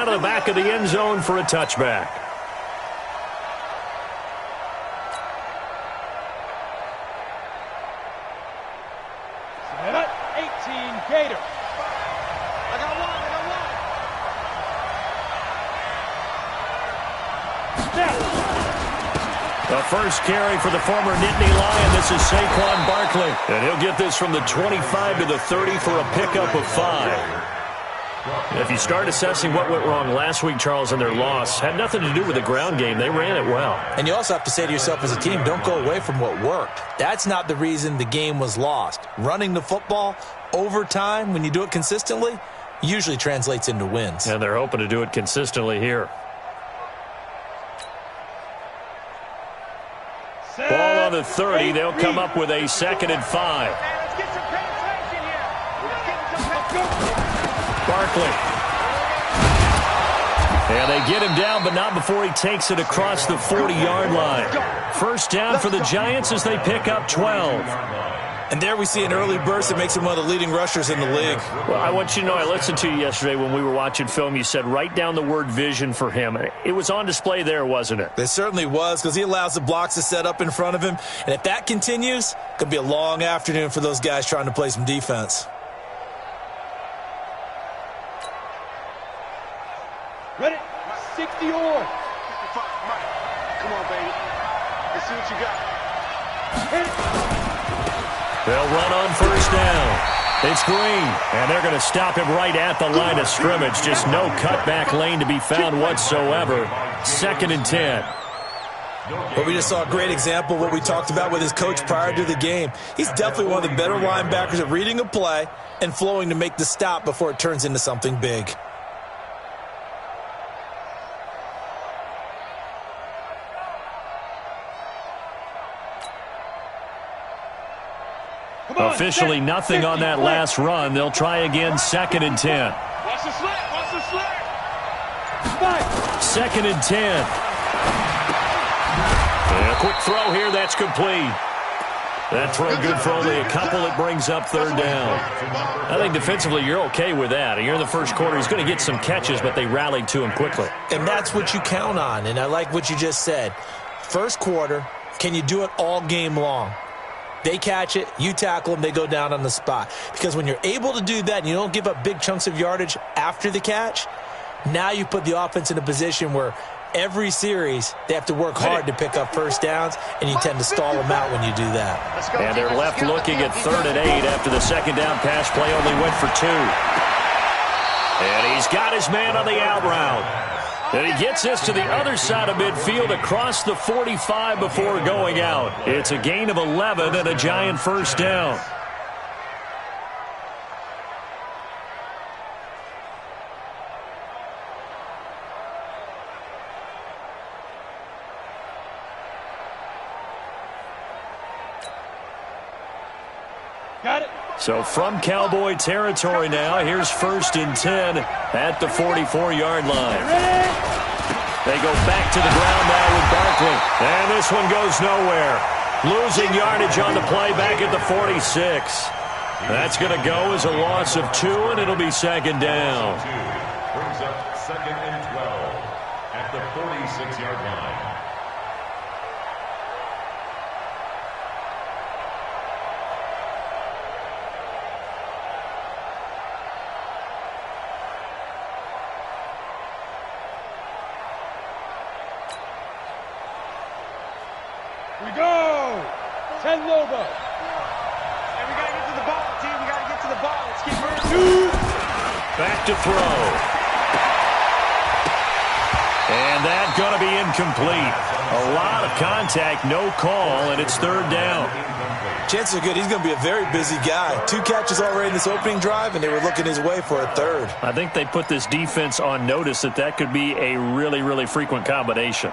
down to the back of the end zone for a touchback. Gator. The first carry for the former Nittany Lion. This is Saquon Barkley. And he'll get this from the 25 to the 30 for a pickup of 5. If you start assessing what went wrong last week, Charles, in their loss, had nothing to do with the ground game. They ran it well. And you also have to say to yourself as a team, don't go away from what worked. That's not the reason the game was lost. Running the football over time, when you do it consistently, usually translates into wins. And they're hoping to do it consistently here. Ball on the 30. They'll come up with a 2nd and 5. Let's get some penetration here. Barkley. And they get him down, but not before he takes it across the 40-yard line. First down for the Giants as they pick up 12. And there we see an early burst that makes him one of the leading rushers in the league. Well, I want you to know, I listened to you yesterday when we were watching film. You said write down the word vision for him. It was on display there, wasn't it? It certainly was, because he allows the blocks to set up in front of him. And if that continues, it could be a long afternoon for those guys trying to play some defense. Ready? 60 or. Come on, baby. Let's see what you got. Hit it. They'll run on first down. It's Green, and they're going to stop him right at the line of scrimmage. Just no cutback lane to be found whatsoever. 2nd and 10. But we just saw a great example of what we talked about with his coach prior to the game. He's definitely one of the better linebackers at reading a play and flowing to make the stop before it turns into something big. Officially nothing on that last run. They'll try again, 2nd and 10. Watch the slant. Watch the slant. 2nd and 10. And a quick throw here. That's complete. That throw good for only a couple. It brings up 3rd down. I think defensively you're okay with that. You're in the first quarter. He's going to get some catches, but they rallied to him quickly. And that's what you count on. And I like what you just said. First quarter, can you do it all game long? They catch it, you tackle them, they go down on the spot. Because when you're able to do that and you don't give up big chunks of yardage after the catch, now you put the offense in a position where every series they have to work hard to pick up first downs, and you tend to stall them out when you do that. And they're left looking at 3rd and 8 after the 2nd down pass play only went for 2. And he's got his man on the out route. And he gets this to the other side of midfield across the 45 before going out. It's a gain of 11 and a Giant first down. Got it. So from Cowboy territory now, here's 1st and 10 at the 44-yard line. They go back to the ground now with Barkley. And this one goes nowhere. Losing yardage on the play back at the 46. That's going to go as a loss of 2, and it'll be 2nd down. Brings up 2nd and 12 at the 46-yard line. We go. 10 Lobo. Hey, we got to get to the ball, team. We got to get to the ball. Let's keep moving. Back to throw. And that's going to be incomplete. A lot of contact, no call, and it's 3rd down. Chances are good he's going to be a very busy guy. 2 catches already in this opening drive, and they were looking his way for a 3rd. I think they put this defense on notice that could be a really, really frequent combination.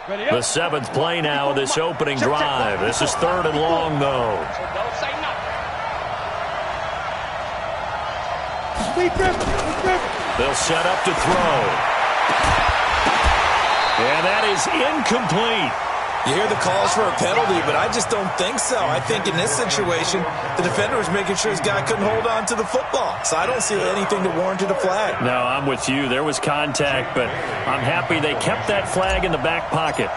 The 7th play now of this opening drive. This is 3rd and long, though. Don't say nothing. They'll set up to throw. And that is incomplete. You hear the calls for a penalty, but I just don't think so. I think in this situation, the defender was making sure his guy couldn't hold on to the football. So I don't see anything that warranted a flag. No, I'm with you. There was contact, but I'm happy they kept that flag in the back pocket.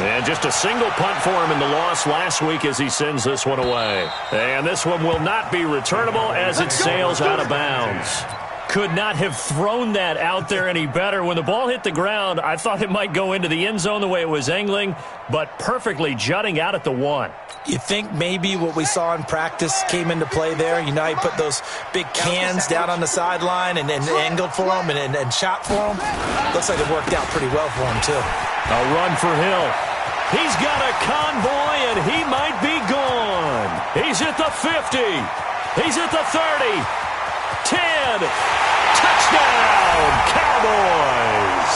And just a single punt for him in the loss last week as he sends this one away. And this one will not be returnable as it sails out of bounds. Could not have thrown that out there any better. When the ball hit the ground, I thought it might go into the end zone the way it was angling, but perfectly jutting out at the 1. You think maybe what we saw in practice came into play there? You know, he put those big cans down on the sideline and angled for him and shot for him. Looks like it worked out pretty well for him, too. A run for Hill. He's got a convoy, and he might be gone. He's at the 50. He's at the 30. 10. Touchdown, Cowboys.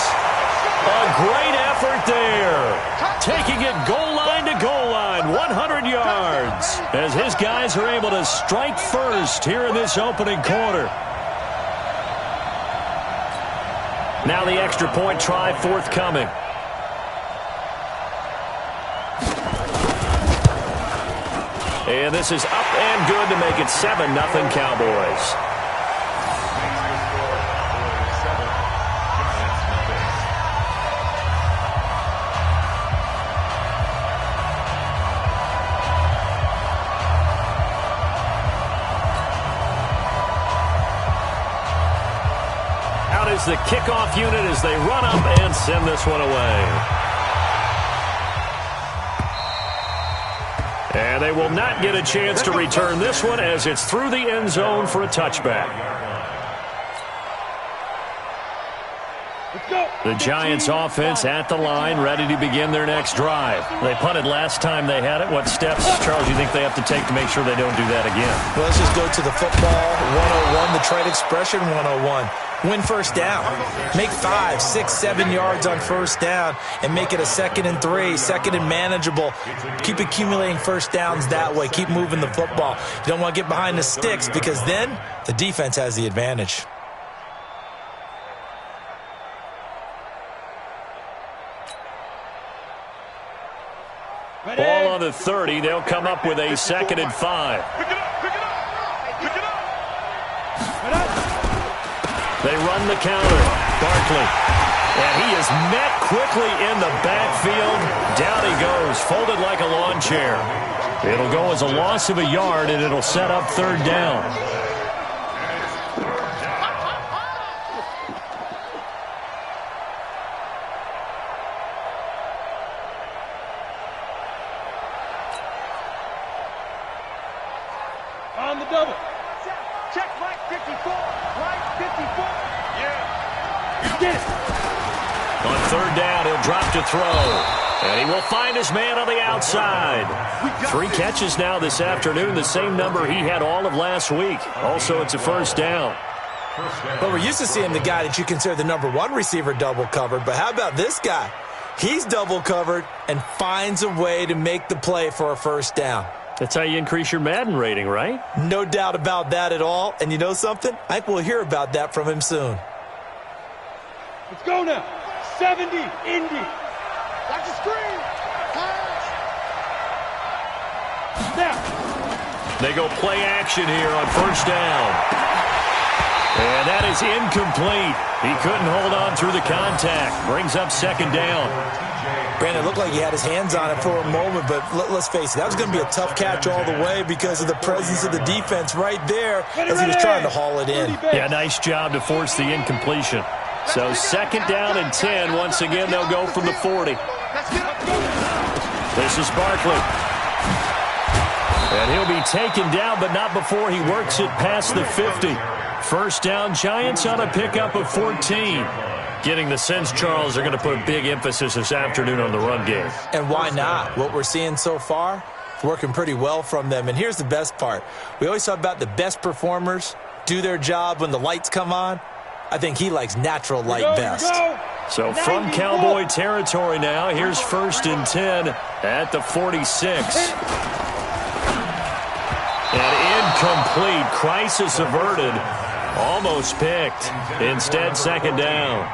A great effort there. Taking it goal line to goal line, 100 yards, as his guys are able to strike first here in this opening quarter. Now the extra point try forthcoming. And this is up and good to make it 7-0 Cowboys. Out is the kickoff unit as they run up and send this one away. And they will not get a chance to return this one as it's through the end zone for a touchback. The Giants offense at the line, ready to begin their next drive. They punted last time they had it. What steps, Charles, do you think they have to take to make sure they don't do that again? Well, let's just go to the football 101, the trade expression 101. Win first down. Make 5, 6, 7 yards on first down and make it a 2nd and 3, 2nd and manageable. Keep accumulating first downs that way. Keep moving the football. You don't want to get behind the sticks because then the defense has the advantage. Ball on the 30. They'll come up with a 2nd and 5. They run the counter. Barkley. And he is met quickly in the backfield. Down he goes, folded like a lawn chair. It'll go as a loss of a yard, and it'll set up 3rd down. On the double. Check right 54. Right 54. Yeah. Get it. On 3rd down, he'll drop to throw. And he will find his man on the outside. 3 catches now this afternoon, the same number he had all of last week. Also, it's a 1st down. But we're used to seeing the guy that you consider the #1 receiver double covered. But how about this guy? He's double covered and finds a way to make the play for a 1st down. That's how you increase your Madden rating, right? No doubt about that at all. And you know something? I think we'll hear about that from him soon. Let's go now. 70, Indy. That's a screen. Pass. Now. They go play action here on 1st down. And that is incomplete. He couldn't hold on through the contact. Brings up 2nd down. Brandon, it looked like he had his hands on it for a moment, but let's face it, that was going to be a tough catch all the way because of the presence of the defense right there as he was trying to haul it in. Yeah, nice job to force the incompletion. So 2nd down and 10. Once again, they'll go from the 40. This is Barkley. And he'll be taken down, but not before he works it past the 50. 1st down, Giants on a pickup of 14. Getting the sense, Charles, they're going to put a big emphasis this afternoon on the run game. And why not? What we're seeing so far, working pretty well from them. And here's the best part. We always talk about the best performers do their job when the lights come on. I think he likes natural light best. So from Cowboy territory now, here's 1st and 10 at the 46. And incomplete. Crisis averted. Almost picked. Instead, 2nd down.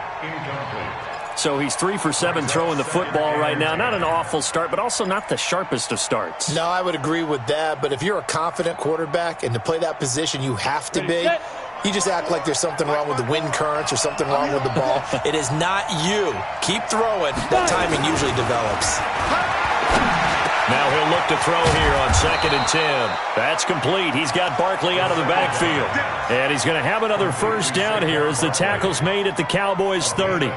So he's 3 for 7 throwing the football right now. Not an awful start, but also not the sharpest of starts. No, I would agree with that. But if you're a confident quarterback and to play that position, you have to be. You just act like there's something wrong with the wind currents or something wrong with the ball. It is not you. Keep throwing. That timing usually develops. Now he'll look to throw here on 2nd and 10. That's complete. He's got Barkley out of the backfield. And he's going to have another first down here as the tackle's made at the Cowboys' 30.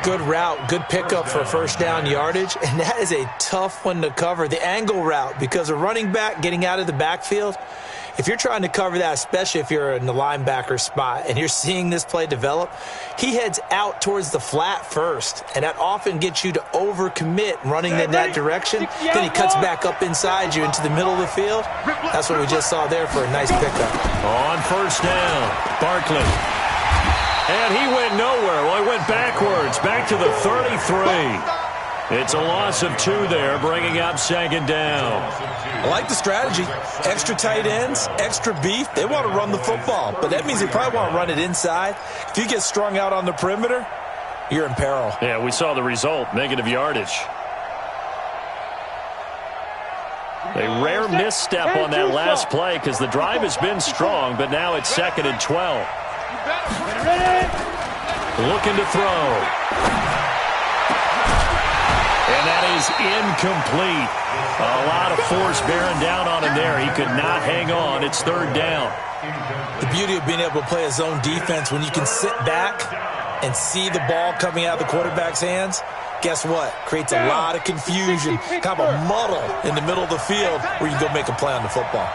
Good route, good pickup for first down yardage, and that is a tough one to cover. The angle route, because a running back getting out of the backfield, if you're trying to cover that, especially if you're in the linebacker spot and you're seeing this play develop, he heads out towards the flat first, and that often gets you to overcommit running in that direction. Then he cuts back up inside you into the middle of the field. That's what we just saw there for a nice pickup. On first down, Barkley. And he went nowhere. Well, he went backwards, back to the 33. It's a loss of 2 there, bringing up 2nd down. I like the strategy. Extra tight ends, extra beef. They want to run the football, but that means they probably want to run it inside. If you get strung out on the perimeter, you're in peril. Yeah, we saw the result, negative yardage. A rare misstep on that last play because the drive has been strong, but now it's 2nd and 12. Looking to throw. And that is incomplete. A lot of force bearing down on him there. He could not hang on. It's 3rd down. The beauty of being able to play a zone defense when you can sit back and see the ball coming out of the quarterback's hands, guess what? Creates a lot of confusion, kind of a muddle in the middle of the field where you go make a play on the football.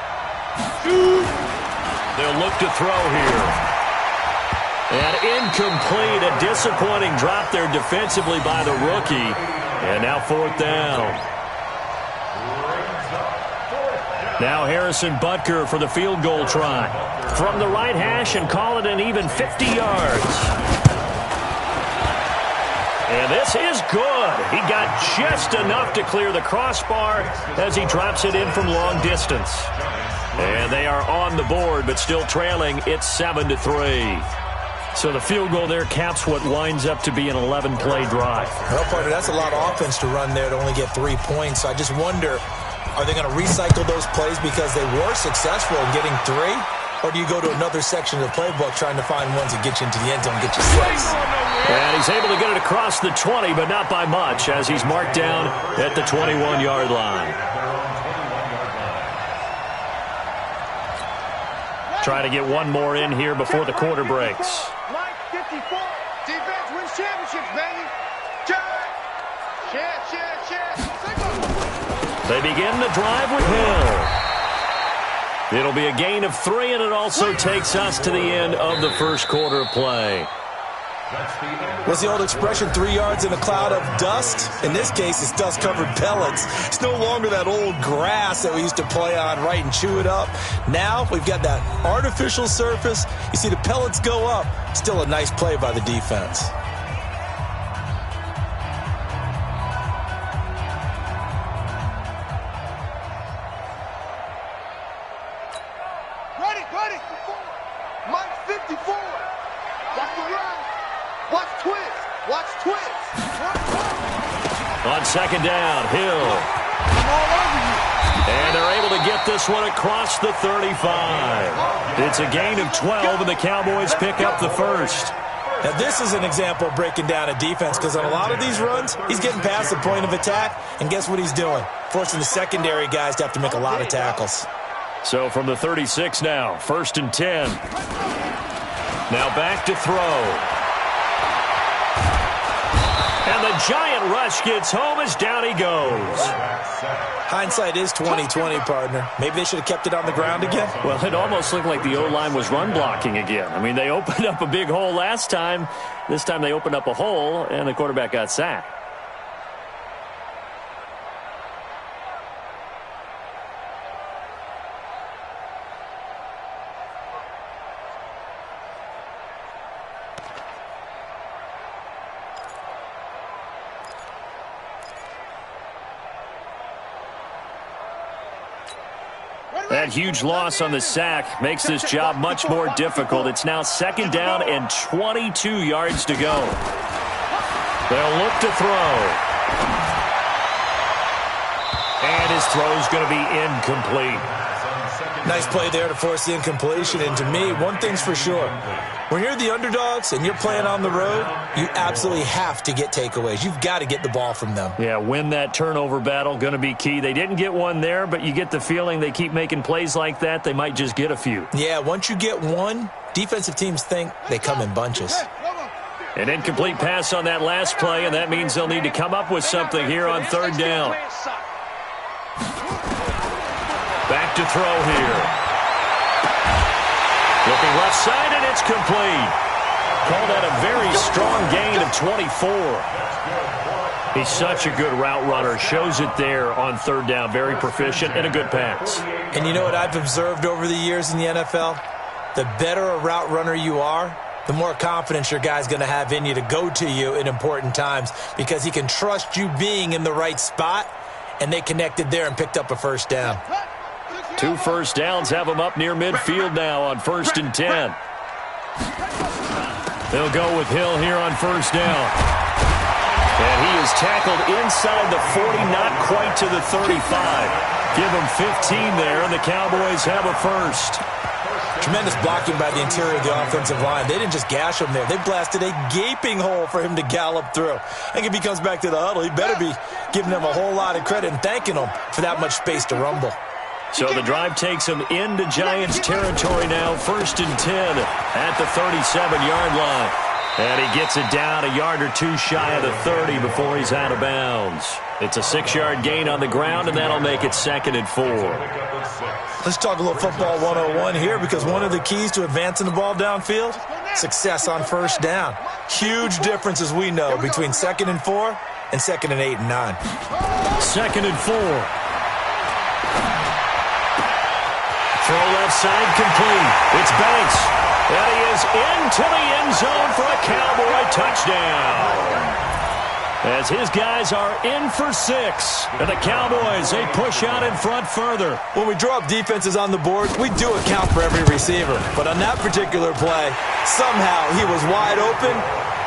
They'll look to throw here. And incomplete. A disappointing drop there defensively by the rookie. And now 4th down. Now Harrison Butker for the field goal try. From the right hash and call it an even 50 yards. And this is good. He got just enough to clear the crossbar as he drops it in from long distance. And they are on the board, but still trailing. It's 7-3. So the field goal there caps what winds up to be an 11-play drive. Well, partner, that's a lot of offense to run there to only get 3 points. So I just wonder, are they going to recycle those plays because they were successful in getting 3? Or do you go to another section of the playbook trying to find ones that get you into the end zone and get you 6? And he's able to get it across the 20, but not by much, as he's marked down at the 21-yard line. Trying to get one more in here before the quarter breaks. Line 54. Defense wins championships, baby. Share. They begin the drive with Hill. It'll be a gain of 3, and it also takes us to the end of the first quarter of play. What's the old expression, 3 yards in a cloud of dust? In this case, it's dust-covered pellets. It's no longer that old grass that we used to play on, right, and chew it up. Now we've got that artificial surface. You see the pellets go up. Still a nice play by the defense. Ready. Mike 54. Watch the run. Watch twist. On 2nd down, Hill. I'm all over you. And they're able to get this one across the 35. It's a gain of 12, and the Cowboys pick up the first. Now, this is an example of breaking down a defense because on a lot of these runs, he's getting past the point of attack, and guess what he's doing? Forcing the secondary guys to have to make a lot of tackles. So from the 36 now, 1st and 10. Now back to throw. And the giant rush gets home as down he goes. Hindsight is 20/20, partner. Maybe they should have kept it on the ground again. Well, it almost looked like the O-line was run blocking again. I mean, they opened up a big hole last time. This time they opened up a hole, and the quarterback got sacked. That huge loss on the sack makes this job much more difficult. It's now 2nd down and 22 yards to go. They'll look to throw. And his throw's going to be incomplete. Nice play there to force the incompletion. And to me, one thing's for sure. When you're the underdogs and you're playing on the road, you absolutely have to get takeaways. You've got to get the ball from them. Yeah, win that turnover battle, going to be key. They didn't get one there, but you get the feeling they keep making plays like that, they might just get a few. Yeah, once you get one, defensive teams think they come in bunches. An incomplete pass on that last play, and that means they'll need to come up with something here on third down. Back to throw here. Looking left side, and it's complete. Called that a very strong gain of 24. He's such a good route runner. Shows it there on third down. Very proficient and a good pass. And you know what I've observed over the years in the NFL? The better a route runner you are, the more confidence your guy's going to have in you to go to you in important times because he can trust you being in the right spot, and they connected there and picked up a first down. 2 first downs have them up near midfield now on 1st and 10. They'll go with Hill here on first down. And he is tackled inside the 40, not quite to the 35. Give him 15 there, and the Cowboys have a first. Tremendous blocking by the interior of the offensive line. They didn't just gash him there. They blasted a gaping hole for him to gallop through. I think if he comes back to the huddle, he better be giving them a whole lot of credit and thanking them for that much space to rumble. So the drive takes him into Giants territory now, 1st and 10 at the 37-yard line. And he gets it down a yard or two shy of the 30 before he's out of bounds. It's a 6-yard gain on the ground, and that'll make it 2nd and 4. Let's talk a little football 101 here because one of the keys to advancing the ball downfield, success on first down. Huge difference, as we know, between 2nd and 4 and 2nd and 8 and 9. 2nd and 4. Throw left side complete. It's Banks. And he is into the end zone for a Cowboy touchdown. As his guys are in for 6. And the Cowboys, they push out in front further. When we draw up defenses on the board, we do account for every receiver. But on that particular play, somehow he was wide open,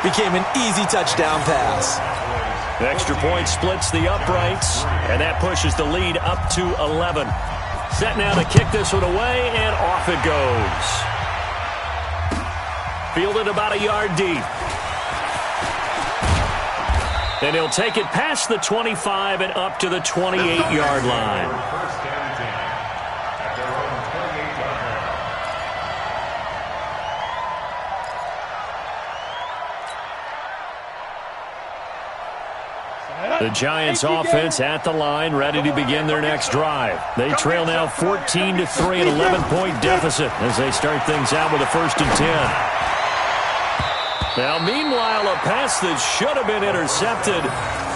became an easy touchdown pass. The extra point splits the uprights, and that pushes the lead up to 11. Set now to kick this one away, and off it goes. Fielded about a yard deep. And he'll take it past the 25 and up to the 28-yard line. The Giants offense at the line, ready to begin their next drive. They trail now 14-3, an 11-point deficit as they start things out with a 1st and 10. Now, meanwhile, a pass that should have been intercepted,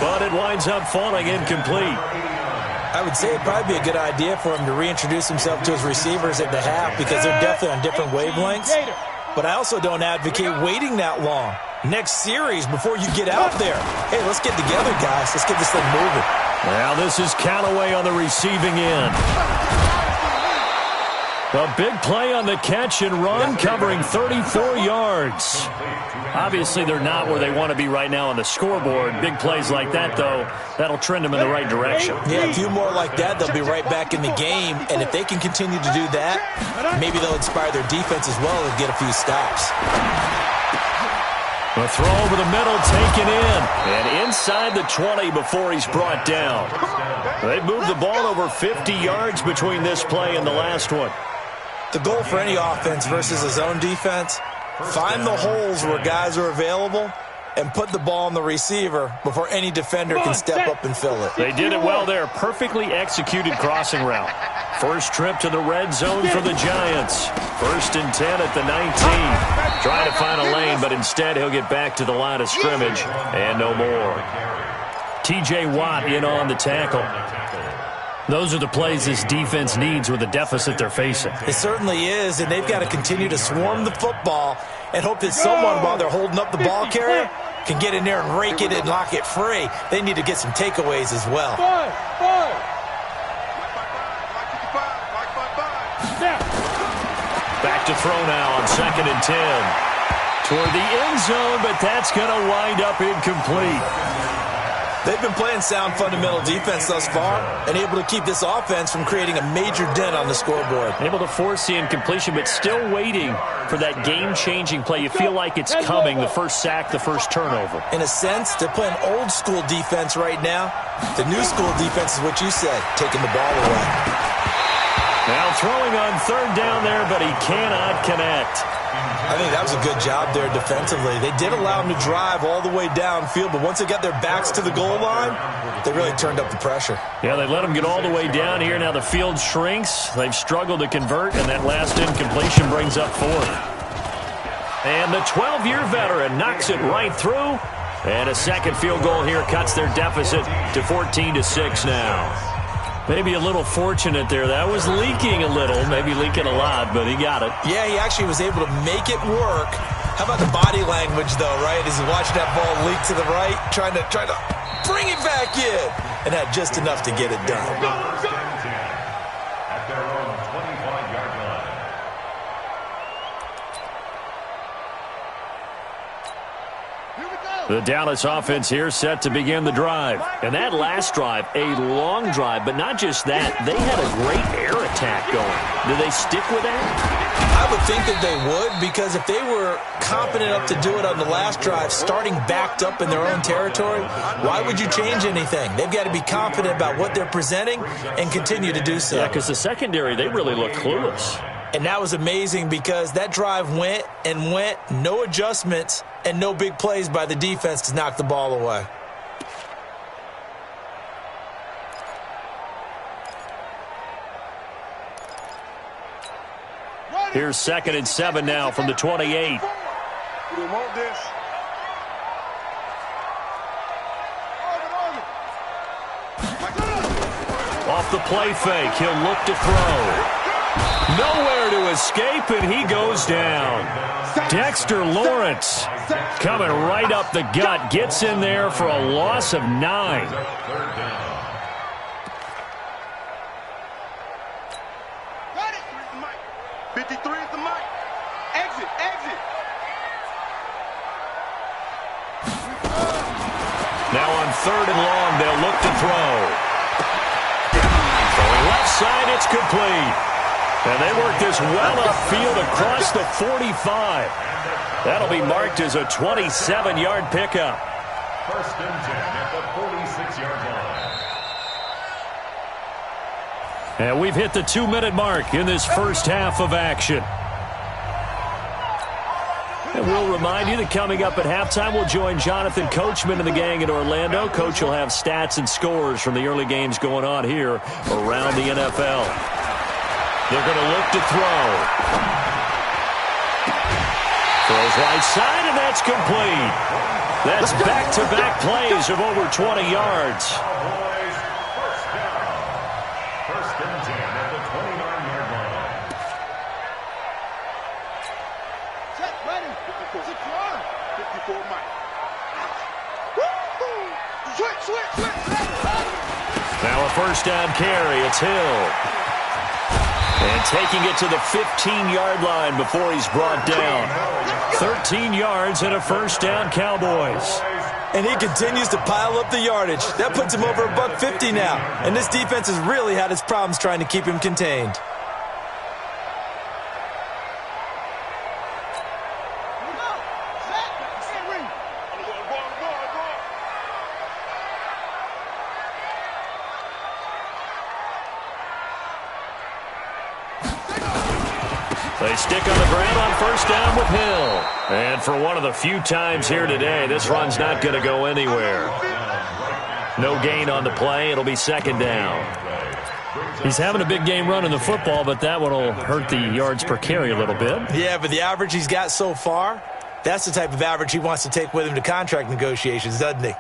but it winds up falling incomplete. I would say it'd probably be a good idea for him to reintroduce himself to his receivers at the half because they're definitely on different wavelengths. But I also don't advocate waiting that long. Next series before you get out there. Hey, let's get together, guys. Let's get this thing moving. Now this is Callaway on the receiving end. A big play on the catch and run, covering 34 yards. Obviously, they're not where they want to be right now on the scoreboard. Big plays like that, though, that'll trend them in the right direction. Yeah, a few more like that, they'll be right back in the game. And if they can continue to do that, maybe they'll inspire their defense as well and get a few stops. A throw over the middle, taken in. And inside the 20 before he's brought down. They've moved the ball over 50 yards between this play and the last one. The goal for any offense versus a zone defense, find the holes where guys are available and put the ball on the receiver before any defender can step up and fill it. They did it well there. Perfectly executed crossing route. First trip to the red zone for the Giants. 1st and 10 at the 19. Trying to find a lane, but instead he'll get back to the line of scrimmage and no more. T.J. Watt in on the tackle. Those are the plays this defense needs with the deficit they're facing. It certainly is, and they've got to continue to swarm the football and hope that someone, while they're holding up the ball carrier, can get in there and rake it and lock it free. They need to get some takeaways as well. Back to throw now on 2nd and 10. toward the end zone, but that's going to wind up incomplete. They've been playing sound fundamental defense thus far and able to keep this offense from creating a major dent on the scoreboard. Able to force the incompletion, but still waiting for that game-changing play. You feel like it's coming, the first sack, the first turnover. In a sense, they're playing old-school defense right now. The new-school defense is what you said, taking the ball away. Now throwing on third down there, but he cannot connect. I think that was a good job there defensively. They did allow him to drive all the way downfield, but once they got their backs to the goal line, they really turned up the pressure. Yeah, they let him get all the way down here. Now the field shrinks. They've struggled to convert, and that last incompletion brings up fourth. And the 12-year veteran knocks it right through. And a second field goal here cuts their deficit to 14-6 now. Maybe a little fortunate there. That was leaking a little, maybe leaking a lot, but he got it. Yeah, he actually was able to make it work. How about the body language, though, right? As he watched that ball leak to the right, trying to bring it back in, and had just enough to get it done. At their own 25-yard line. The Dallas offense here set to begin the drive. And that last drive, a long drive, but not just that. They had a great air attack going. Do they stick with that? I would think that they would, because if they were confident enough to do it on the last drive, starting backed up in their own territory, why would you change anything? They've got to be confident about what they're presenting and continue to do so. Yeah, because the secondary, they really look clueless. And that was amazing because that drive went and went, no adjustments, and no big plays by the defense to knock the ball away. Here's 2nd and 7 now from the 28. We don't want this. Off the play fake, he'll look to throw. Nowhere to escape, and he goes down. Dexter Lawrence coming right up the gut, gets in there for a loss of 9. Third down. Got it. 53 is the mic. Exit, exit. Now on 3rd and long, they'll look to throw. Throwing left side, it's complete. And they work this well upfield across the 45. That'll be marked as a 27-yard pickup. 1st and 10 at the 46-yard line. And we've hit the 2-minute mark in this first half of action. And we'll remind you that coming up at halftime, we'll join Jonathan Coachman and the gang in Orlando. Coach will have stats and scores from the early games going on here around the NFL. They're going to look to throw. Throws right side, and that's complete. That's back-to-back plays of over 20 yards. Cowboys, first down. 1st and 10 at the 29-yard line. Check, ready. 54 mic. Woo-hoo. Switch. Now a first down carry. It's Hill. And taking it to the 15-yard line before he's brought down. 13 yards and a first down, Cowboys. And he continues to pile up the yardage. That puts him over $150 now. And this defense has really had its problems trying to keep him contained. They stick on the ground on first down with Hill. And for one of the few times here today, this run's not going to go anywhere. No gain on the play. It'll be 2nd down. He's having a big game running the football, but that one will hurt the yards per carry a little bit. Yeah, but the average he's got so far, that's the type of average he wants to take with him to contract negotiations, doesn't he?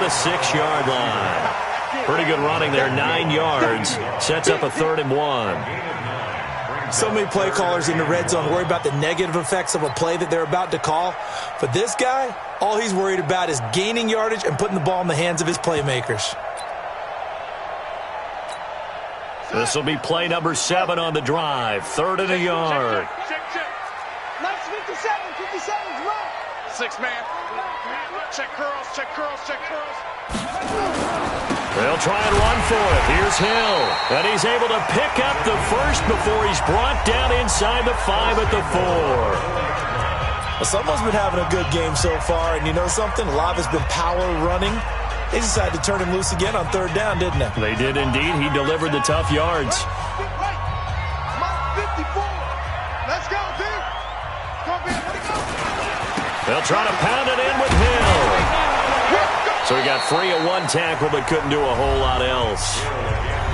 the 6-yard line. Pretty good running there, 9 yards. Sets up a 3rd and 1. So many play callers in the red zone worry about the negative effects of a play that they're about to call. But this guy, all he's worried about is gaining yardage and putting the ball in the hands of his playmakers. This will be play number 7 on the drive. 3rd and a yard. Nice 57, 57's wrong. 6-man. Check curls, check curls, check curls. They'll try and run for it. Here's Hill. And he's able to pick up the first before he's brought down inside the 5 at the 4. Well, someone's been having a good game so far, and you know something? A lot of it's been power running. They decided to turn him loose again on 3rd down, didn't they? They did indeed. He delivered the tough yards. Right. Mark 54. Let's go, D. Come on, let it go. They'll try to pound it in with Hill. So he got free of 1 tackle but couldn't do a whole lot else.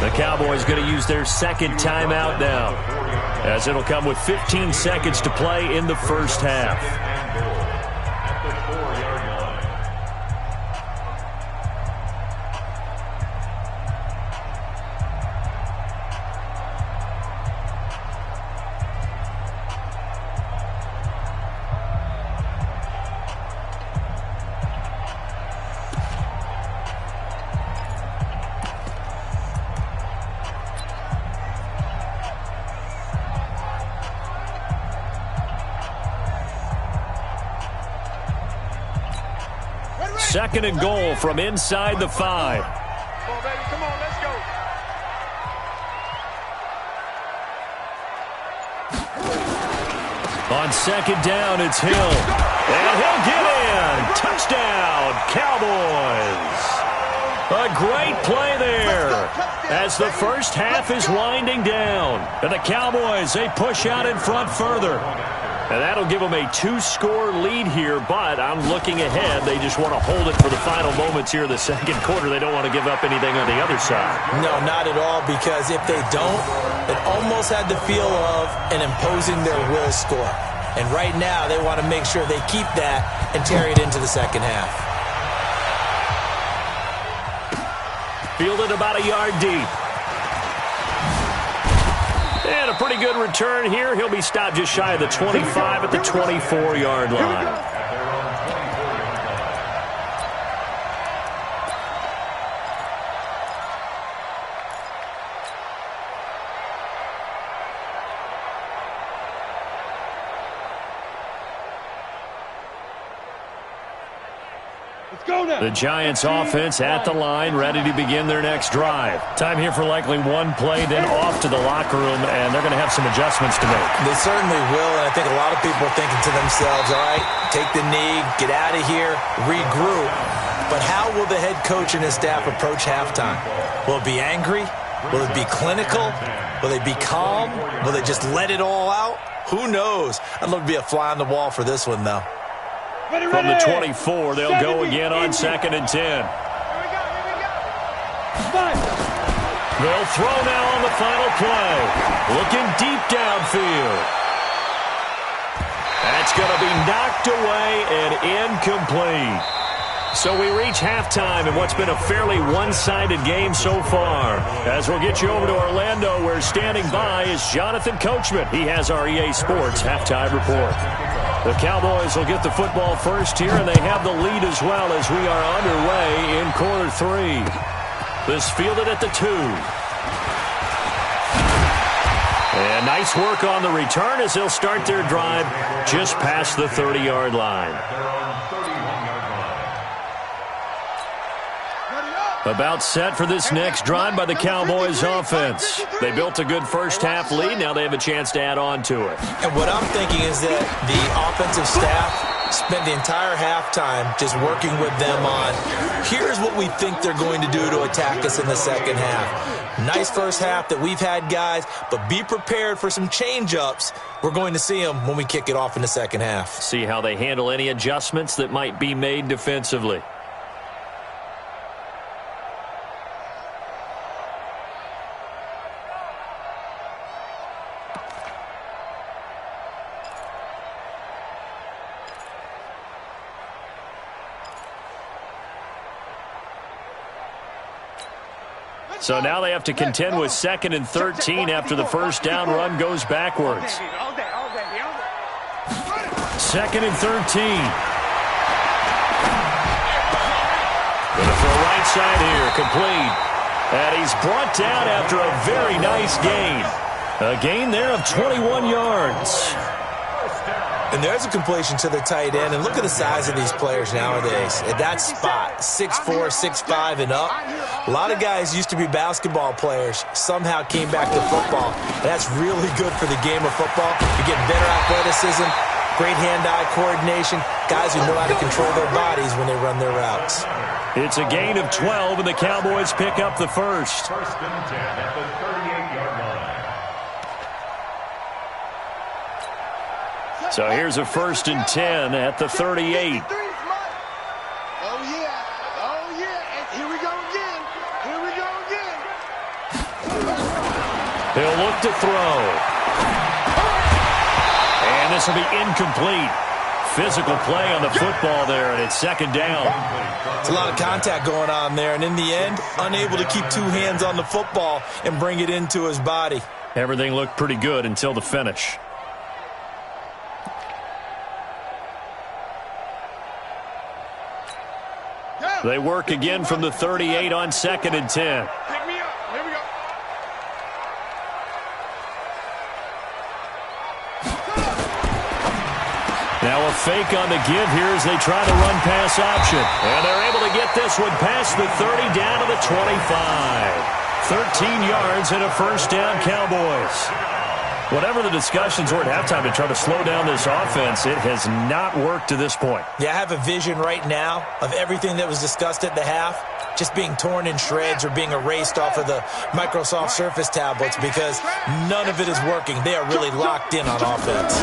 The Cowboys going to use their 2nd timeout now, as it'll come with 15 seconds to play in the first half. Second and goal from inside the 5. Come on, baby, come on, let's go. On 2nd down, it's Hill. And he'll get in. Touchdown, Cowboys. A great play there as the first half is winding down. And the Cowboys, they push out in front further. And that'll give them a 2-score lead here, but I'm looking ahead. They just want to hold it for the final moments here in the 2nd quarter. They don't want to give up anything on the other side. No, not at all, because if they don't, it almost had the feel of an imposing their will score. And right now, they want to make sure they keep that and carry it into the 2nd half. Fielded about a yard deep. And a pretty good return here. He'll be stopped just shy of the 25 at the 24-yard line. The Giants offense at the line, ready to begin their next drive. Time here for likely one play, then off to the locker room, and they're going to have some adjustments to make. They certainly will, and I think a lot of people are thinking to themselves, all right, take the knee, get out of here, regroup. But how will the head coach and his staff approach halftime? Will it be angry? Will it be clinical? Will they be calm? Will they just let it all out? Who knows? I'd love to be a fly on the wall for this one, though. From the 24, they'll go again on 2nd and 10. Here we go. They'll throw now on the final play. Looking deep downfield. That's going to be knocked away and incomplete. So we reach halftime in what's been a fairly one-sided game so far. As we'll get you over to Orlando, where standing by is Jonathan Coachman. He has our EA Sports halftime report. The Cowboys will get the football first here, and they have the lead as well as we are underway in quarter 3. This fielded at the 2. And nice work on the return as they'll start their drive just past the 30-yard line. About set for this next drive by the Cowboys offense. They built a good first half lead. Now they have a chance to add on to it. And what I'm thinking is that the offensive staff spent the entire halftime just working with them on, here's what we think they're going to do to attack us in the 2nd half. Nice first half that we've had, guys, but be prepared for some change-ups. We're going to see them when we kick it off in the 2nd half. See how they handle any adjustments that might be made defensively. So now they have to contend with 2nd and 13 after the first down run goes backwards. 2nd and 13. Gonna throw right side here, complete. And he's brought down after a very nice gain. A gain there of 21 yards. And there's a completion to the tight end. And look at the size of these players nowadays. At that spot, 6'4", 6'5", and up. A lot of guys used to be basketball players, somehow came back to football. That's really good for the game of football. You're getting better athleticism, great hand-eye coordination, guys who know how to control their bodies when they run their routes. It's a gain of 12, and the Cowboys pick up the first. 1st and 10 at the 38-yard line. So here's a 1st and 10 at the 38. Oh, yeah. Oh, yeah. And here we go again. Here we go again. He'll look to throw. And this will be incomplete. Physical play on the football there, and it's 2nd down. It's a lot of contact going on there, and in the end, unable to keep 2 hands on the football and bring it into his body. Everything looked pretty good until the finish. They work again from the 38 on 2nd and 10. Pick me up. Here we go. Now a fake on the give here as they try to run pass option. And they're able to get this one past the 30 down to the 25. 13 yards and a first down, Cowboys. Whatever the discussions were at halftime to try to slow down this offense, it has not worked to this point. Yeah, I have a vision right now of everything that was discussed at the half just being torn in shreds or being erased off of the Microsoft Surface tablets because none of it is working. They are really locked in on offense.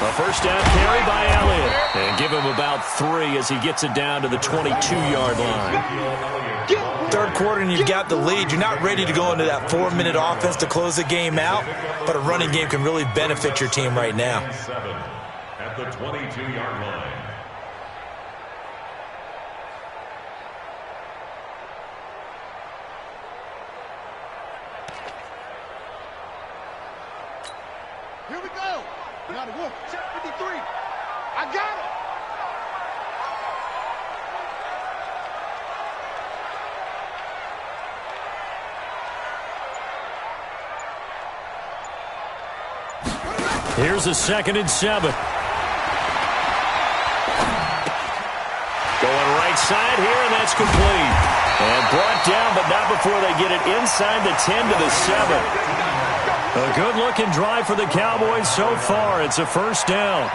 A first down carry by Elliott. And give him about 3 as he gets it down to the 22-yard line. 3rd quarter and you've got the lead. You're not ready to go into that 4-minute offense to close the game out, but a running game can really benefit your team right now. 7 at the 22-yard line. Here we go. Now to work. Check 53. I got it. Here's a 2nd and 7. Going right side here, and that's complete. And brought down, but not before they get it inside the 10 to the 7. A good-looking drive for the Cowboys so far. It's a first down.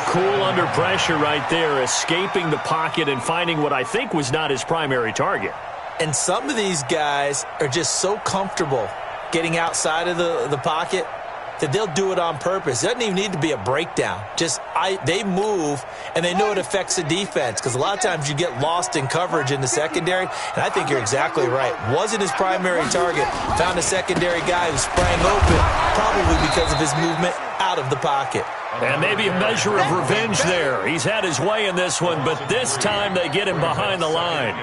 Cool under pressure right there, escaping the pocket and finding what I think was not his primary target. And some of these guys are just so comfortable getting outside of the pocket that they'll do it on purpose. It doesn't even need to be a breakdown. They move, and they know it affects the defense because a lot of times you get lost in coverage in the secondary, and I think you're exactly right. Wasn't his primary target. Found a secondary guy who sprang open, probably because of his movement out of the pocket. And maybe a measure of revenge there. He's had his way in this one, but this time they get him behind the line.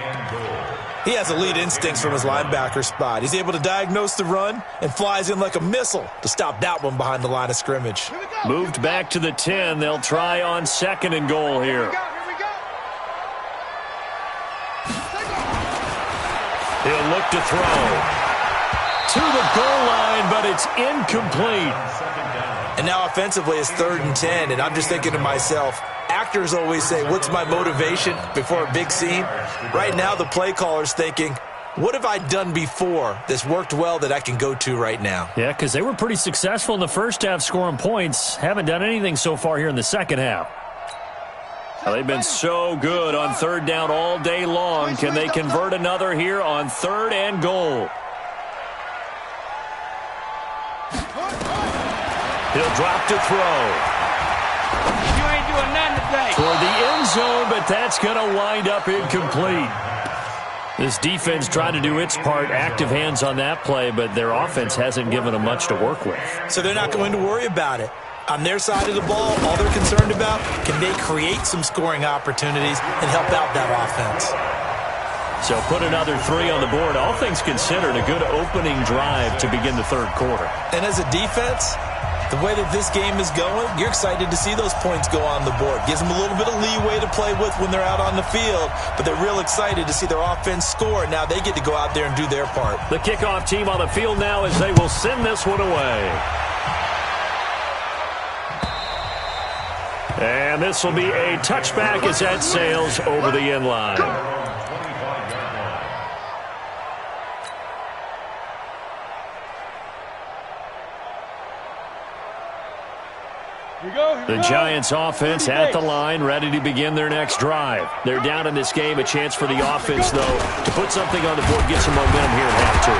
He has elite instincts from his linebacker spot. He's able to diagnose the run and flies in like a missile to stop that one behind the line of scrimmage. Moved back to the 10. They'll try on 2nd and goal here. He'll look to throw. To the goal line, but it's incomplete. And now offensively it's 3rd and 10, and I'm just thinking to myself, actors always say, what's my motivation before a big scene? Right now the play caller's thinking, what have I done before that's worked well that I can go to right now? Yeah, because they were pretty successful in the first half scoring points. Haven't done anything so far here in the second half. Well, they've been so good on 3rd down all day long. Can they convert another here on 3rd and goal? He'll drop to throw. You ain't doing nothing today. Toward the end zone, but that's going to wind up incomplete. This defense tried to do its part, active hands on that play, but their offense hasn't given them much to work with. So they're not going to worry about it. On their side of the ball, all they're concerned about, can they create some scoring opportunities and help out that offense? So put another 3 on the board. All things considered, a good opening drive to begin the third quarter. And as a defense, the way that this game is going, you're excited to see those points go on the board. Gives them a little bit of leeway to play with when they're out on the field, but they're real excited to see their offense score. Now they get to go out there and do their part. The kickoff team on the field now as they will send this one away. And this will be a touchback as that sails over the end line. The Giants offense at the line, ready to begin their next drive. They're down in this game. A chance for the offense, though, to put something on the board, get some momentum here at half two.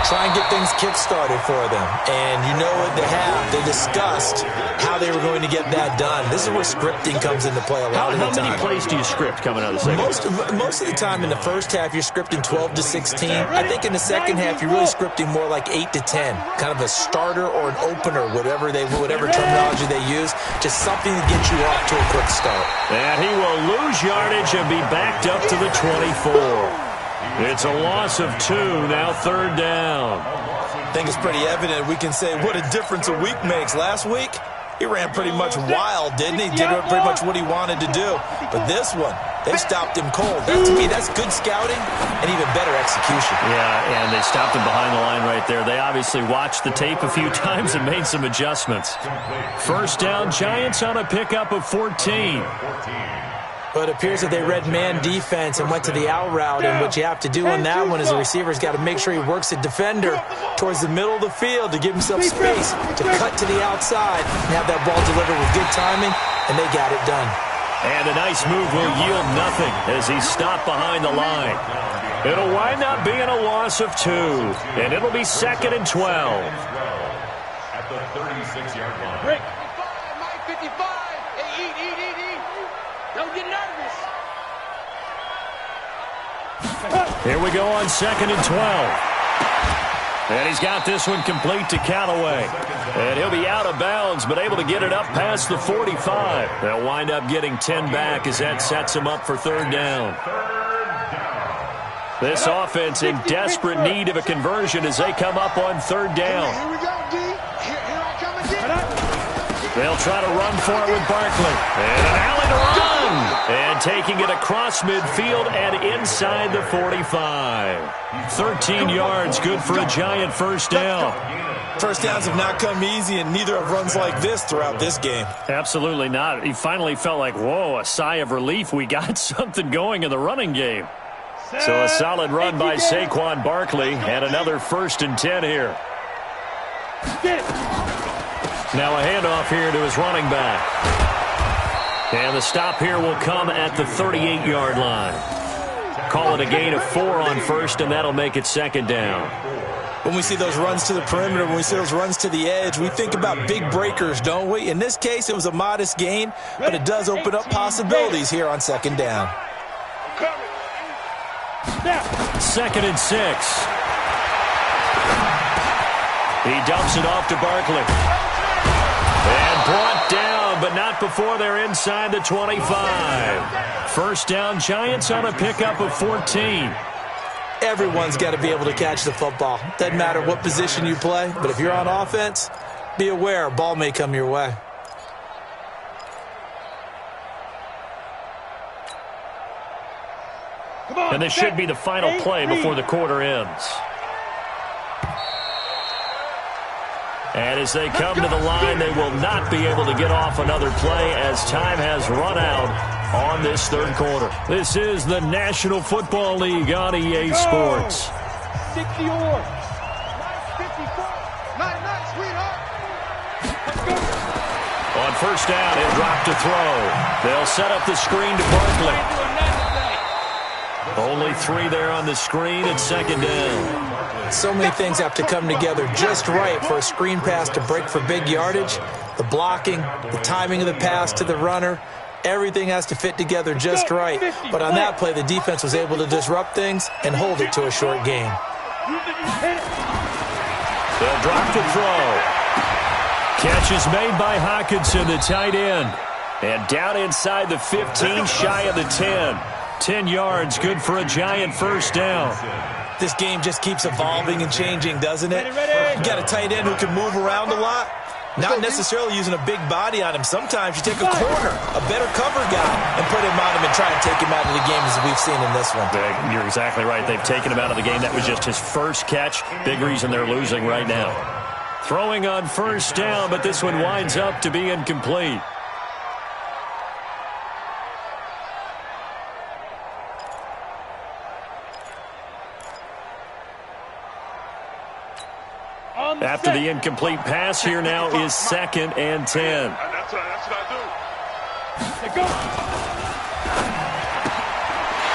Try and get things kick-started for them. And you know what they have. They discussed how they were going to get that done. This is where scripting comes into play a lot of the time. How many plays do you script coming out of the second? Most of the time in the first half, you're scripting 12 to 16. I think in the second half, you're really scripting more like 8 to 10. Kind of a starter or an opener, whatever terminology they use. Just something to get you off to a quick start. And he will lose yardage and be backed up to the 24. It's a loss of 2, now third down. I think it's pretty evident. We can say what a difference a week makes. Last week, he ran pretty much wild, didn't he? Did pretty much what he wanted to do. But this one, they stopped him cold. That, to me, that's good scouting and even better execution. Yeah, and they stopped him behind the line right there. They obviously watched the tape a few times and made some adjustments. First down, Giants on a pickup of 14. But it appears that they read man defense and went to the out route, and what you have to do on that one is the receiver's got to make sure he works the defender towards the middle of the field to give himself space to cut to the outside and have that ball delivered with good timing, and they got it done. And a nice move will yield nothing as he stopped behind the line. It'll wind up being a loss of 2, and it'll be 2nd and 12. At the 36-yard line. Break. 55, 55. Hey, eat. Don't get nervous. Here we go on 2nd and 12. And he's got this one complete to Callaway. And he'll be out of bounds, but able to get it up past the 45. They'll wind up getting 10 back as that sets him up for third down. This offense in desperate need of a conversion as they come up on third down. Here we go, D. Here I come again. They'll try to run for it with Barkley. And an alley to run. And taking it across midfield and inside the 45. 13 yards, good for a Giant first down. First downs have not come easy, and neither have runs like this throughout this game. Absolutely not. He finally felt like, whoa, a sigh of relief. We got something going in the running game. So a solid run by Saquon Barkley and another 1st and 10 here. Now a handoff here to his running back. And the stop here will come at the 38-yard line. Call it a gain of 4 on first, and that'll make it 2nd down. When we see those runs to the perimeter, when we see those runs to the edge, we think about big breakers, don't we? In this case, it was a modest gain, but it does open up possibilities here on 2nd down. 2nd and 6. He dumps it off to Barkley. And brought down, but not before they're inside the 25. First down, Giants on a pickup of 14. Everyone's got to be able to catch the football. Doesn't matter what position you play, but if you're on offense, be aware a ball may come your way. And this should be the final play before the quarter ends. And as they come to the line, they will not be able to get off another play as time has run out on this third quarter. This is the National Football League on EA Sports. 60 or. 54. Nice, sweetheart. Let's go. On first down, he'll drop to throw. They'll set up the screen to Barkley. Only 3 there on the screen at 2nd down. So many things have to come together just right for a screen pass to break for big yardage. The blocking, the timing of the pass to the runner, everything has to fit together just right. But on that play, the defense was able to disrupt things and hold it to a short game. They'll drop to throw. Catch is made by Hawkinson, the tight end. And down inside the 15, shy of the 10. 10 yards, good for a Giant first down. This game just keeps evolving and changing, doesn't it? You got a tight end who can move around a lot. Not necessarily using a big body on him. Sometimes you take a corner, a better cover guy, and put him on him and try and take him out of the game as we've seen in this one. You're exactly right. They've taken him out of the game. That was just his first catch. Big reason they're losing right now. Throwing on first down, but this one winds up to be incomplete. After the incomplete pass, here now is 2nd and 10. That's what I do. Go.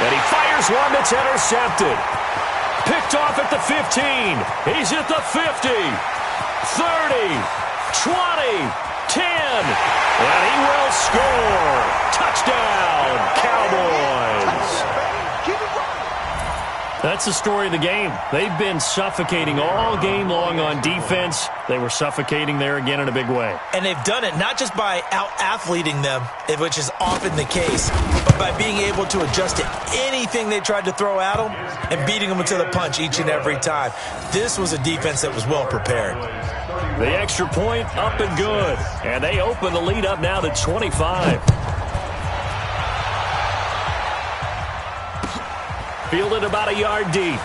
And he fires one that's intercepted. Picked off at the 15. He's at the 50. 30. 20. 10. And he will score. Touchdown, Cowboys. Keep it running. That's the story of the game. They've been suffocating all game long on defense. They were suffocating there again in a big way. And they've done it not just by out-athleting them, which is often the case, but by being able to adjust to anything they tried to throw at them and beating them to the punch each and every time. This was a defense that was well prepared. The extra point up and good. And they open the lead up now to 25. Fielded about a yard deep.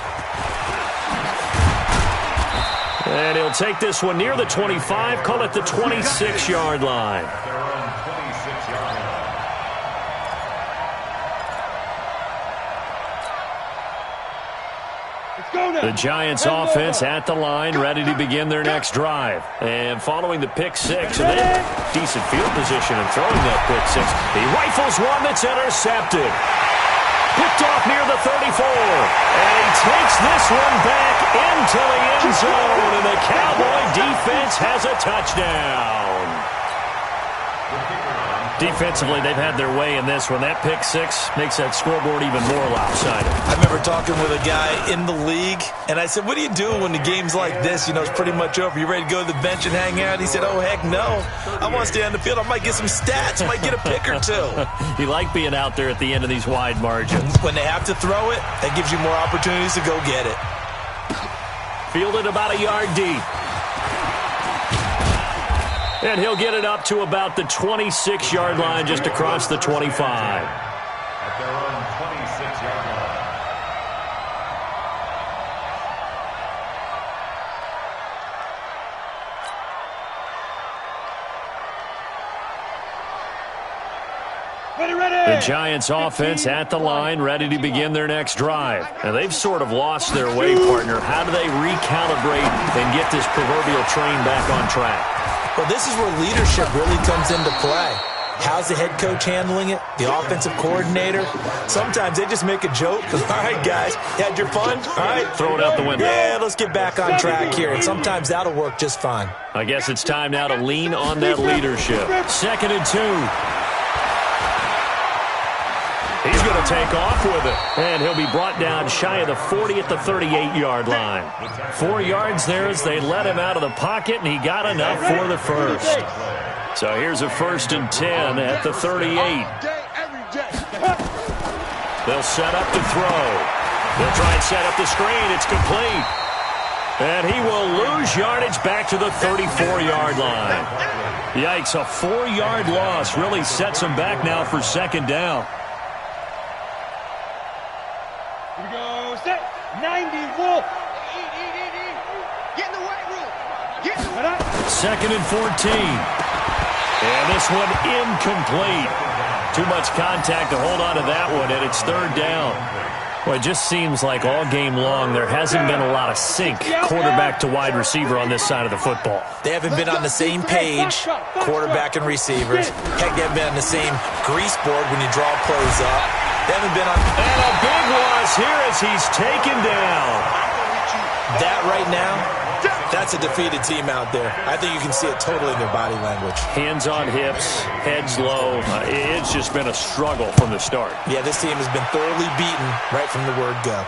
And he'll take this one near the 25, call it the 26-yard line. The Giants offense at the line, ready to begin their next drive. And following the pick six, and then decent field position and throwing that pick six, he rifles one that's intercepted. Picked off near the 34. And he takes this one back into the end zone. And the Cowboy defense has a touchdown. Defensively, they've had their way in this one. That pick six makes that scoreboard even more lopsided. I remember talking with a guy in the league, and I said, what do you do when the game's like this? You know, it's pretty much over. You ready to go to the bench and hang out? He said, oh, heck no. I want to stay on the field. I might get some stats. I might get a pick or two. You like being out there at the end of these wide margins. When they have to throw it, that gives you more opportunities to go get it. Fielded about a yard deep. And he'll get it up to about the 26-yard line, just across the 25. At their own 26-yard line. The Giants offense at the line, ready to begin their next drive. And they've sort of lost their way, partner. How do they recalibrate and get this proverbial train back on track? Well, this is where leadership really comes into play. How's the head coach handling it? The offensive coordinator? Sometimes they just make a joke. All right, guys, you had your fun? All right. Throw it out the window. Yeah, let's get back on track here. And sometimes that'll work just fine. I guess it's time now to lean on that leadership. 2nd and 2. He's going to take off with it. And he'll be brought down shy of the 40 at the 38-yard line. 4 yards there as they let him out of the pocket, and he got enough for the first. So here's a 1st and 10 at the 38. They'll set up to throw. They'll try and set up the screen. It's complete. And he will lose yardage back to the 34-yard line. Yikes, a 4-yard loss really sets him back now for 2nd down. Here we go, set, 90, Wolf. Get in the weight room. Get in the 2nd and 14. And this one incomplete. Too much contact to hold on to that one, and it's 3rd down. Well, it just seems like all game long there hasn't been a lot of sync quarterback to wide receiver on this side of the football. They haven't been on the same page, quarterback and receivers. Heck, they haven't been on the same grease board when you draw plays up. They haven't been on... And a big loss here as he's taken down. That right now, that's a defeated team out there. I think you can see it totally in their body language. Hands on hips, heads low. It's just been a struggle from the start. Yeah, this team has been thoroughly beaten right from the word go.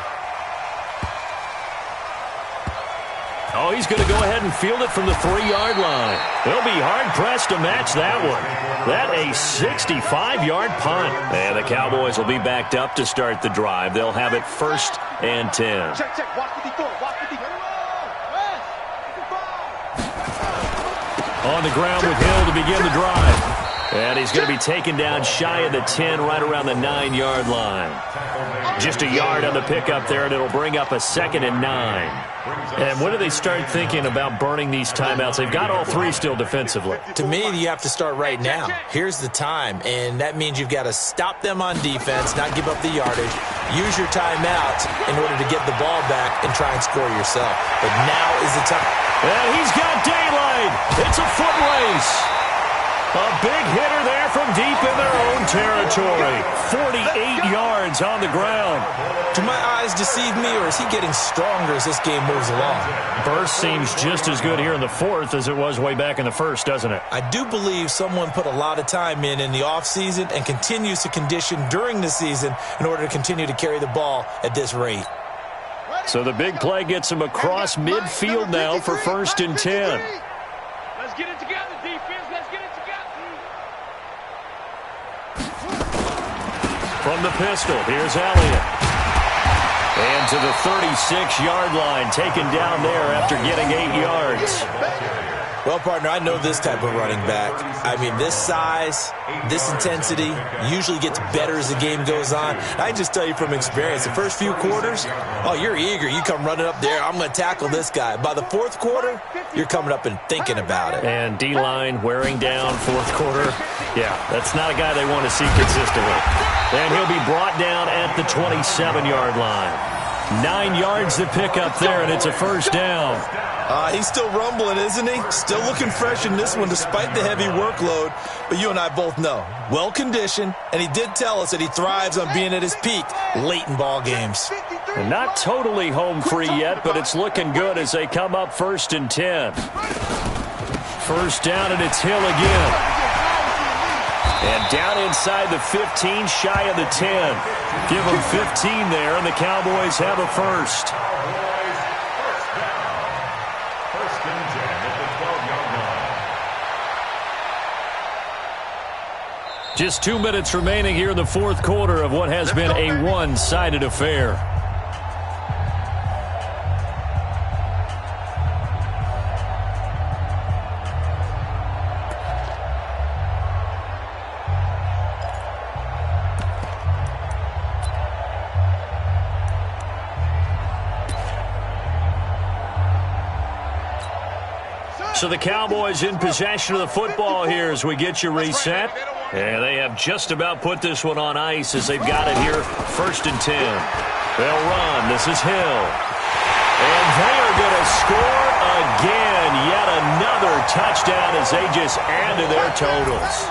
Oh, he's going to go ahead and field it from the 3-yard line. They'll be hard-pressed to match that one. That a 65-yard punt. And the Cowboys will be backed up to start the drive. They'll have it 1st and 10. Check. Watch 54. On the ground with Hill to begin the drive. And he's going to be taken down shy of the 10, right around the 9-yard line. Just a yard on the pickup there, and it'll bring up a 2nd and 9. And when do they start thinking about burning these timeouts? They've got all 3 still defensively. To me, you have to start right now. Here's the time, and that means you've got to stop them on defense, not give up the yardage, use your timeouts in order to get the ball back and try and score yourself. But now is the time. And he's got daylight. It's a foot race. A big hitter there from deep in their own territory. 48 yards on the ground. Do my eyes deceive me, or is he getting stronger as this game moves along? Burst seems just as good here in the 4th as it was way back in the 1st, doesn't it? I do believe someone put a lot of time in the offseason and continues to condition during the season in order to continue to carry the ball at this rate. So the big play gets him across midfield now for 1st and 10. Let's get it together, defense. Let's get it together. From the pistol, here's Elliott. And to the 36-yard line, taken down there after getting 8 yards. Well, partner, I know this type of running back. I mean, this size, this intensity usually gets better as the game goes on. I just tell you from experience, the first few quarters, oh, you're eager. You come running up there, I'm going to tackle this guy. By the 4th quarter, you're coming up and thinking about it. And D-line wearing down 4th quarter. Yeah, that's not a guy they want to see consistently. And he'll be brought down at the 27-yard line. 9 yards to pick up there, and it's a 1st down. He's still rumbling, isn't he? Still looking fresh in this one despite the heavy workload. But you and I both know, well-conditioned, and he did tell us that he thrives on being at his peak late in ball games. And not totally home free yet, but it's looking good as they come up 1st and 10. 1st down, and it's Hill again. And down inside the 15, shy of the 10. Give them 15 there, and the Cowboys have a 1st. Just 2 minutes remaining here in the 4th quarter of what has been a one-sided affair. So the Cowboys in possession of the football here as we get you reset. And they have just about put this one on ice as they've got it here, 1st and 10. They'll run. This is Hill. And they are going to score again. Yet another touchdown as they just add to their totals.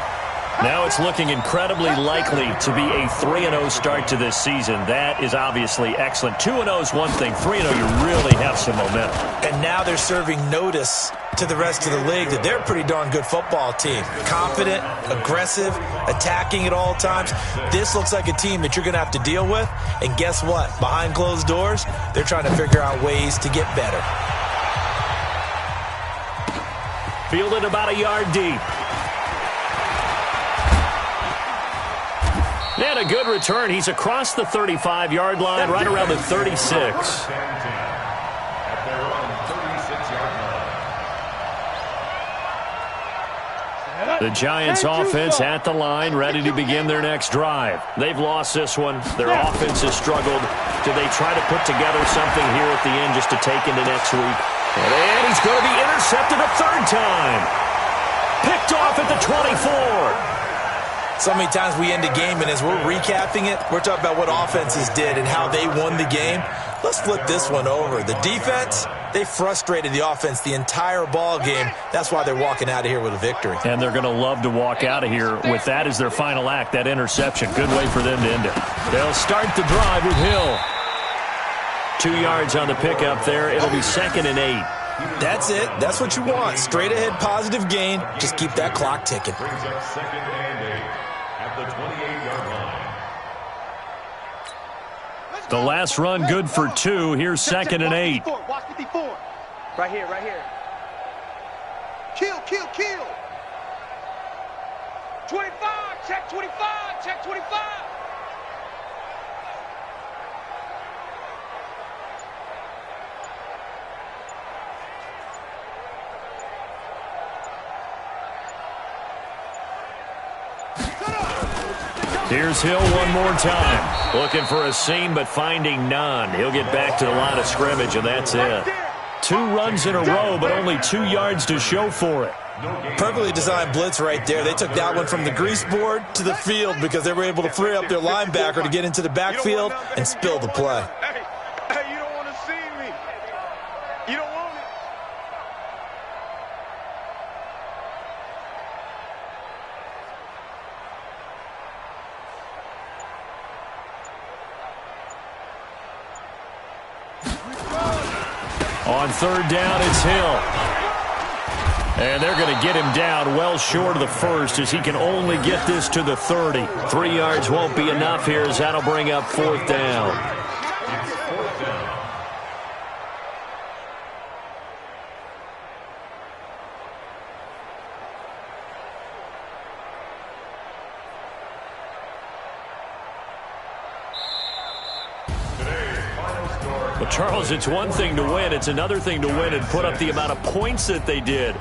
Now it's looking incredibly likely to be a 3-0 start to this season. That is obviously excellent. 2-0 is one thing. 3-0, you really have some momentum. And now they're serving notice to the rest of the league that they're a pretty darn good football team. Confident, aggressive, attacking at all times. This looks like a team that you're going to have to deal with. And guess what? Behind closed doors, they're trying to figure out ways to get better. Fielded about a yard deep. And a good return. He's across the 35-yard line, right around the 36. The Giants offense at the line, ready to begin their next drive. They've lost this one. Their offense has struggled. Do they try to put together something here at the end just to take into next week? And he's going to be intercepted a 3rd time. Picked off at the 24. So many times we end a game, and as we're recapping it, we're talking about what offenses did and how they won the game. Let's flip this one over. The defense, they frustrated the offense the entire ball game. That's why they're walking out of here with a victory. And they're going to love to walk out of here with that as their final act, that interception. Good way for them to end it. They'll start the drive with Hill. 2 yards on the pickup there. It'll be 2nd and 8. That's it. That's what you want. Straight ahead, positive gain. Just keep that clock ticking. Brings up 2nd and 8 at the 28-yard line. The last run good for 2. Here's 2nd and 8. Watch 54. Right here, right here. Kill, kill, kill. 25, check 25, check 25. Here's Hill one more time. Looking for a seam, but finding none. He'll get back to the line of scrimmage, and that's it. 2 runs in a row, but only 2 yards to show for it. Perfectly designed blitz right there. They took that one from the grease board to the field because they were able to free up their linebacker to get into the backfield and spill the play. Hey, you don't want to see me. You don't want it. On 3rd down, it's Hill. And they're going to get him down well short of the first as he can only get this to the 30. 3 yards won't be enough here as that'll bring up 4th down. Well, Charles, it's one thing to win. It's another thing to win and put up the amount of points that they did.